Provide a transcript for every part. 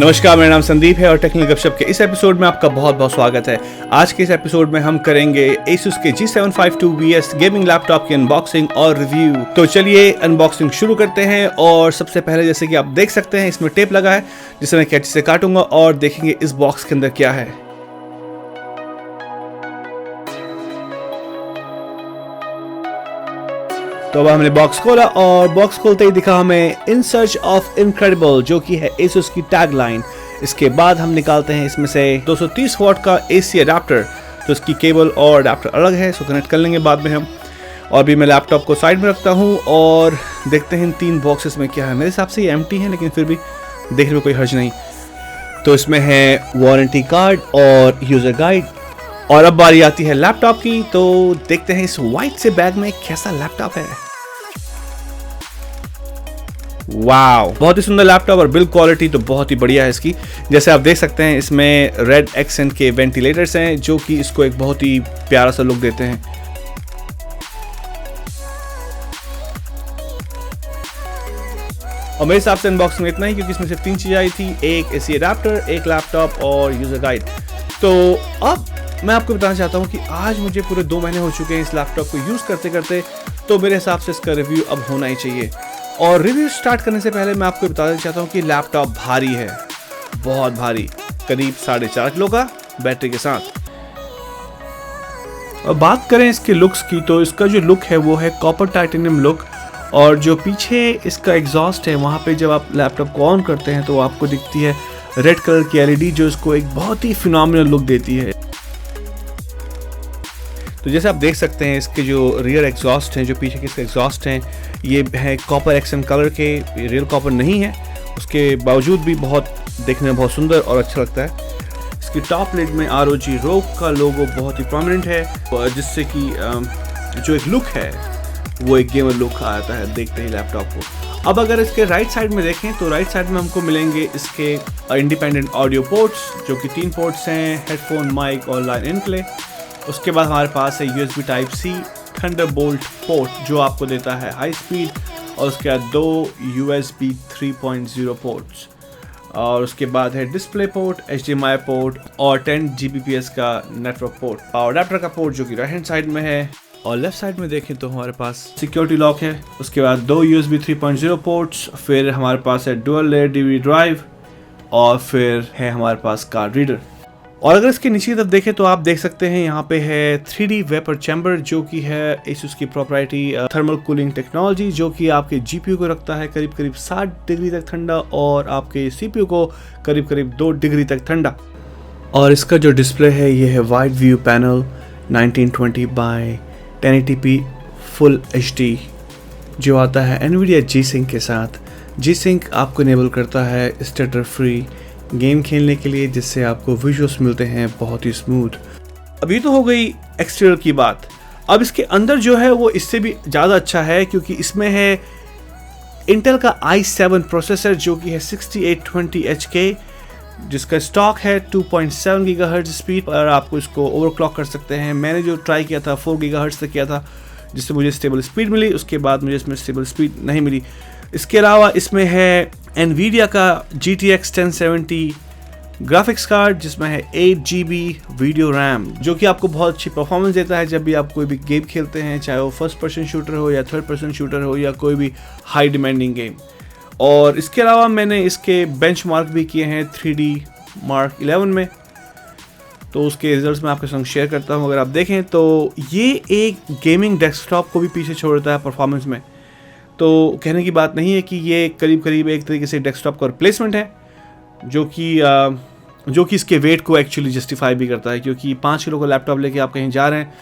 नमस्कार, मेरा नाम संदीप है और टेक्निकल गपशप के इस एपिसोड में आपका बहुत बहुत स्वागत है। आज के इस एपिसोड में हम करेंगे Asus के G752vs गेमिंग लैपटॉप की अनबॉक्सिंग और रिव्यू। तो चलिए अनबॉक्सिंग शुरू करते हैं। और सबसे पहले जैसे कि आप देख सकते हैं इसमें टेप लगा है जिसे मैं कैंची से काटूंगा और देखेंगे इस बॉक्स के अंदर क्या है। तो अब हमने बॉक्स खोला और बॉक्स खोलते ही दिखा हमें इन सर्च ऑफ इनक्रेडिबल, जो कि है Asus की टैगलाइन। इसके बाद हम निकालते हैं इसमें से 230 वॉट का AC अडाप्टर। तो इसकी केबल और अडाप्टर अलग है, इसको कनेक्ट कर लेंगे बाद में हम। और भी मैं लैपटॉप को साइड में रखता हूँ और देखते हैं इन तीन बॉक्सेस में क्या है। मेरे हिसाब से ये एम्प्टी है, लेकिन फिर भी देखने में कोई हर्ज नहीं। तो इसमें है वारंटी कार्ड और यूज़र गाइड। और अब बारी आती है लैपटॉप की। तो देखते हैं इस वाइट से बैग में कैसा लैपटॉप है। वाव, बहुत ही सुंदर लैपटॉप और बिल्ड क्वालिटी तो बहुत ही बढ़िया है इसकी। जैसे आप देख सकते हैं इसमें रेड एक्सेंट के वेंटिलेटर्स हैं जो कि इसको एक बहुत ही प्यारा सा लुक देते हैं। और मेरे हिसाब से अनबॉक्सिंग में इतना ही, क्योंकि इसमें सिर्फ 3 चीज़ें आई थी, एक AC अडाप्टर, एक लैपटॉप और यूज़र गाइड। तो अब मैं आपको बताना चाहता हूँ कि आज मुझे पूरे 2 महीने हो चुके हैं इस लैपटॉप को यूज़ करते करते। तो मेरे हिसाब से इसका रिव्यू अब होना ही चाहिए। और रिव्यू स्टार्ट करने से पहले मैं आपको बताना चाहता हूँ कि लैपटॉप भारी है, बहुत भारी, करीब 4.5 किलो का बैटरी के साथ। और बात करें इसके लुक्स की, तो इसका जो लुक है वो है कॉपर टाइटेनियम लुक। और जो पीछे इसका एग्जॉस्ट है, वहाँ पे जब आप लैपटॉप को ऑन करते हैं तो आपको दिखती है रेड कलर की LED, जो इसको एक बहुत ही फिनोमिनल लुक देती है। तो जैसे आप देख सकते हैं इसके जो रियर एग्जॉस्ट हैं, जो पीछे के इसके एग्जॉस्ट हैं, ये है कॉपर एक्सेंट कलर के, रियल कॉपर नहीं है। उसके बावजूद भी बहुत देखने में बहुत सुंदर और अच्छा लगता है। इसकी टॉप लिड में ROG ROG का लोगो बहुत ही प्रोमिनेंट है, जिससे कि जो एक लुक है वो एक गेमर लुक आता है देखते ही लैपटॉप को। अब अगर इसके राइट साइड में देखें तो राइट साइड में हमको मिलेंगे इसके इंडिपेंडेंट ऑडियो पोर्ट्स, जो कि 3 पोर्ट्स हैं, हेडफोन, माइक और लाइन इन के लिए। उसके बाद हमारे पास है USB Type-C थंडरबोल्ट पोर्ट, जो आपको देता है हाई स्पीड। और उसके बाद 2 USB 3.0 पोर्ट्स। और उसके बाद है डिस्प्ले पोर्ट, HDMI पोर्ट और 10 Gbps का नेटवर्क पोर्ट। और अडाप्टर का पोर्ट जो कि राइट हैंड साइड में है। और लेफ्ट साइड में देखें तो हमारे पास सिक्योरिटी लॉक है। उसके बाद 2 USB 3.0 पोर्ट्स, फिर हमारे पास है डुअल लेयर DVD ड्राइव और फिर है हमारे पास कार्ड रीडर। और अगर इसके नीचे की तरफ देखें तो आप देख सकते हैं यहाँ पे है 3D वेपर चैम्बर, जो कि है Asus की प्रोप्राइटरी थर्मल कूलिंग टेक्नोलॉजी, जो कि आपके GPU को रखता है करीब करीब 60 डिग्री तक ठंडा और आपके CPU को करीब करीब 2 डिग्री तक ठंडा। और इसका जो डिस्प्ले है ये है wide view panel 1920 by 1080p full HD, जो आता है NVIDIA G-Sync के साथ। G-Sync आपको इनेबल करता है स्टटर फ्री गेम खेलने के लिए, जिससे आपको विजुअल्स मिलते हैं बहुत ही स्मूथ। अभी तो हो गई एक्सटीरियर की बात। अब इसके अंदर जो है वो इससे भी ज़्यादा अच्छा है, क्योंकि इसमें है इंटेल का i7 प्रोसेसर, जो कि है 6820HK, जिसका स्टॉक है 2.7 GHz स्पीड पर। आपको इसको ओवरक्लॉक कर सकते हैं। मैंने जो ट्राई किया था 4 GHz तक किया था, जिससे मुझे स्टेबल स्पीड मिली। उसके बाद मुझे इसमें स्टेबल स्पीड नहीं मिली। इसके अलावा इसमें है NVIDIA का GTX 1070 ग्राफिक्स कार्ड, जिसमें है 8 GB वीडियो रैम, जो कि आपको बहुत अच्छी परफॉर्मेंस देता है जब भी आप कोई भी गेम खेलते हैं, चाहे वो फर्स्ट पर्सन शूटर हो या थर्ड पर्सन शूटर हो या कोई भी हाई डिमांडिंग गेम। और इसके अलावा मैंने इसके बेंचमार्क भी किए हैं 3D Mark 11 में, तो उसके रिजल्ट्स मैं आपके संग शेयर करता हूं। अगर आप देखें तो ये एक गेमिंग डेस्कटॉप को भी पीछे छोड़ता है परफॉर्मेंस में। तो कहने की बात नहीं है कि ये करीब करीब एक तरीके से डेस्कटॉप का रिप्लेसमेंट है, जो कि इसके वेट को एक्चुअली जस्टिफाई भी करता है, क्योंकि 5 किलो का लैपटॉप लेके आप कहीं जा रहे हैं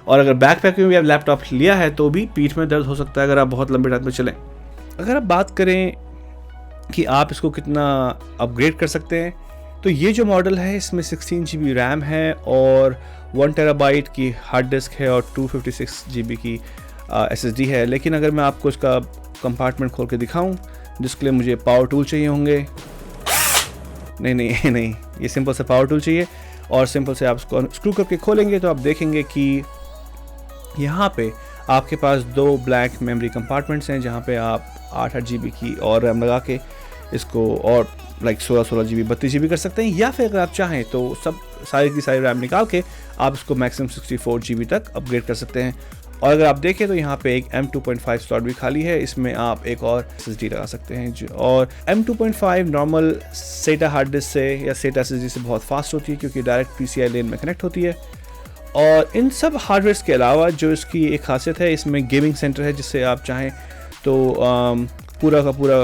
और अगर बैकपैक में भी आप लैपटॉप लिया है तो भी पीठ में दर्द हो सकता है अगर आप बहुत लंबे टाइम में चलें। अगर आप बात करें कि आप इसको कितना अपग्रेड कर सकते हैं, तो ये जो मॉडल है इसमें 16 GB रैम है और 1 TB की हार्ड डिस्क है और 256 GB की SSD है। लेकिन अगर मैं आपको इसका कंपार्टमेंट खोल के दिखाऊं, जिसके लिए मुझे पावर टूल चाहिए होंगे, नहीं, ये सिंपल से पावर टूल चाहिए। और सिंपल से आप इसको स्क्रू करके खोलेंगे तो आप देखेंगे कि यहाँ पे आपके पास 2 ब्लैक मेमोरी कंपार्टमेंट्स हैं, जहाँ पे आप 8 GB की और रैम लगा के इसको और लाइक 16 GB 32 GB कर सकते हैं, या फिर अगर आप चाहें तो सब सारी की सारी रैम निकाल के आप इसको मैक्सिमम 64 GB तक अपग्रेड कर सकते हैं। और अगर आप देखें तो यहाँ पे एक M2.5 स्लॉट भी खाली है, इसमें आप एक और SSD लगा सकते हैं। और M2.5 normal SATA hard disk से या SATA SSD से बहुत फास्ट होती है क्योंकि डायरेक्ट PCI लेन में कनेक्ट होती है। और इन सब हार्डवेयर के अलावा जो इसकी एक खासियत है, इसमें गेमिंग सेंटर है, जिससे आप चाहें तो पूरा का पूरा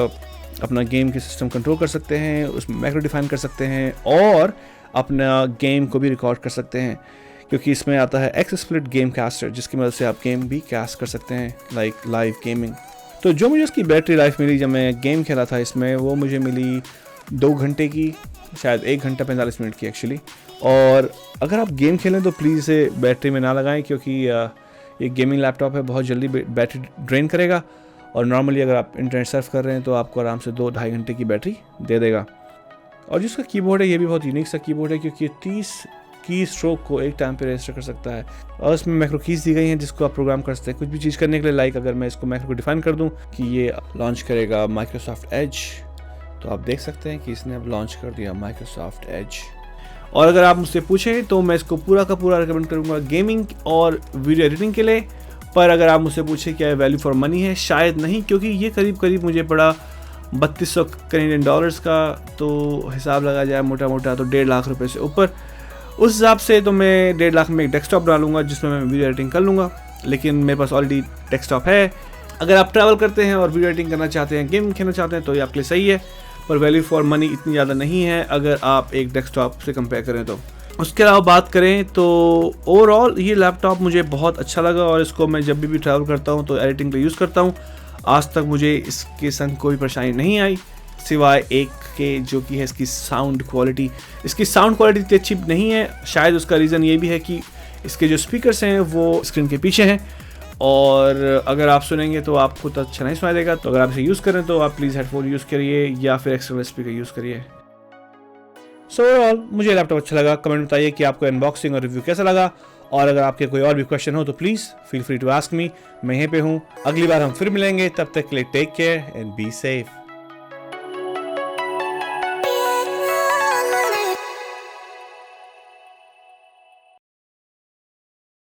अपना गेम के सिस्टम कंट्रोल कर सकते हैं, उसमें मैक्रो डिफाइन कर सकते हैं और अपना गेम को भी रिकॉर्ड कर सकते हैं, क्योंकि इसमें आता है XSplit गेम कैस्टर, जिसकी मदद से आप गेम भी कैस्ट कर सकते हैं लाइक लाइव गेमिंग। तो जो मुझे इसकी बैटरी लाइफ मिली जब मैं गेम खेला था इसमें, वो मुझे मिली 2 घंटे की, शायद 1 घंटा 45 मिनट की एक्चुअली। और अगर आप गेम खेलें तो प्लीज़ इसे बैटरी में ना लगाएं, क्योंकि ये गेमिंग लैपटॉप है, बहुत जल्दी बैटरी ड्रेन करेगा। और नॉर्मली अगर आप इंटरनेट सर्फ कर रहे हैं तो आपको आराम से 2-2.5 घंटे की बैटरी दे देगा। और जिसका कीबोर्ड है ये भी बहुत यूनिक सा कीबोर्ड है, क्योंकि 30 की स्ट्रोक को एक टाइम पे रजिस्टर कर सकता है। और इसमें मैक्रो कीज दी गई हैं जिसको आप प्रोग्राम कर सकते हैं कुछ भी चीज़ करने के लिए। लाइक अगर मैं इसको मैक्रो को डिफाइन कर दूं कि ये लॉन्च करेगा माइक्रोसॉफ्ट एज, तो आप देख सकते हैं कि इसने अब लॉन्च कर दिया माइक्रोसॉफ्ट एज। और अगर आप मुझसे पूछें तो मैं इसको पूरा का पूरा रिकमेंड करूँगा गेमिंग और वीडियो एडिटिंग के लिए। पर अगर आप मुझसे पूछें क्या वैल्यू फॉर मनी है, शायद नहीं, क्योंकि ये करीब करीब मुझे पड़ा 3200 कैनेडियन डॉलर्स का। तो हिसाब लगा जाए मोटा मोटा तो 1.5 लाख रुपए से ऊपर। उस हिसाब से तो मैं 1.5 लाख में एक डेस्कटॉप डालूंगा जिसमें मैं वीडियो एडिटिंग कर लूँगा, लेकिन मेरे पास ऑलरेडी डेस्कटॉप है। अगर आप ट्रैवल करते हैं और वीडियो एडिटिंग करना चाहते हैं, गेम खेलना चाहते हैं, तो ये आपके लिए सही है। पर वैल्यू फॉर मनी इतनी ज़्यादा नहीं है अगर आप एक डेस्कटॉप से कंपेयर करें तो। उसके अलावा बात करें तो ओवरऑल ये लैपटॉप मुझे बहुत अच्छा लगा और इसको मैं जब भी ट्रैवल करता हूँ तो एडिटिंग के यूज़ करता हूँ। आज तक मुझे इसके संग कोई परेशानी नहीं आई, सिवाय एक के जो कि है इसकी साउंड क्वालिटी। इसकी साउंड क्वालिटी इतनी अच्छी नहीं है, शायद उसका रीज़न ये भी है कि इसके जो स्पीकर्स हैं वो स्क्रीन के पीछे हैं और अगर आप सुनेंगे तो आपको तो अच्छा नहीं सुनाई देगा। तो अगर आप इसे यूज़ करें तो आप प्लीज़ हेडफोन यूज़ करिए या फिर एक्सटर्नल स्पीकर यूज़ करिए। सो ओवरऑल मुझे लैपटॉप अच्छा लगा। कमेंट बताइए कि आपको अनबॉक्सिंग और रिव्यू कैसा लगा, और अगर आपके कोई और भी क्वेश्चन हो तो please feel free to ask me. मैं यहीं पे हूँ, अगली बार हम फिर मिलेंगे, तब तक के लिए take care and be safe.